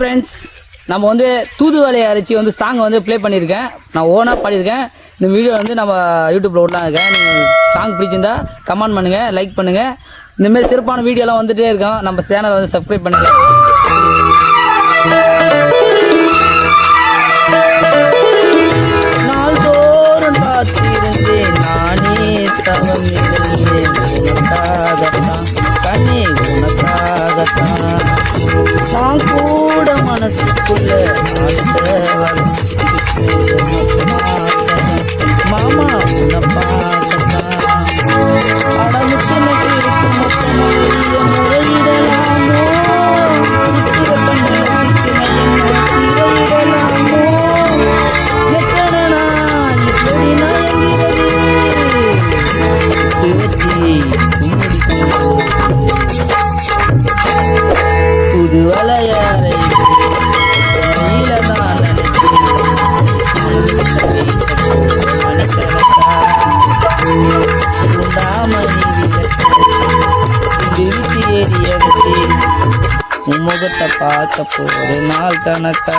Friends, நம்ம வந்து தூதுவளையை அரைச்சி வந்து சாங்கை வந்து ப்ளே பண்ணியிருக்கேன். நான் ஓனாக பாடியிருக்கேன். இந்த வீடியோ வந்து நம்ம யூடியூப்பில் விடலாம் இருக்கேன். நீங்கள் சாங் பிடிச்சிருந்தா கமெண்ட் பண்ணுங்கள், லைக் பண்ணுங்கள். இந்தமாரி சிறப்பான வீடியோலாம் வந்துகிட்டே இருக்கோம். நம்ம சேனலை வந்து சப்ஸ்கிரைப் பண்ணுங்கள். நாள்தோறும் பார்த்திருந்தேன் நானே தவம் இருந்தேன் உனக்காகத்தான் கண்ணே உனக்காகத்தான். நான் கூட மனசுக்குள்ள மாமா உன்னை பார்க்கத்தான் அடமுக்கு இருக்கும் முறையிடலாமோ புது வளையாரை முகத்தை பார்க்க போற நாள் கணக்கா.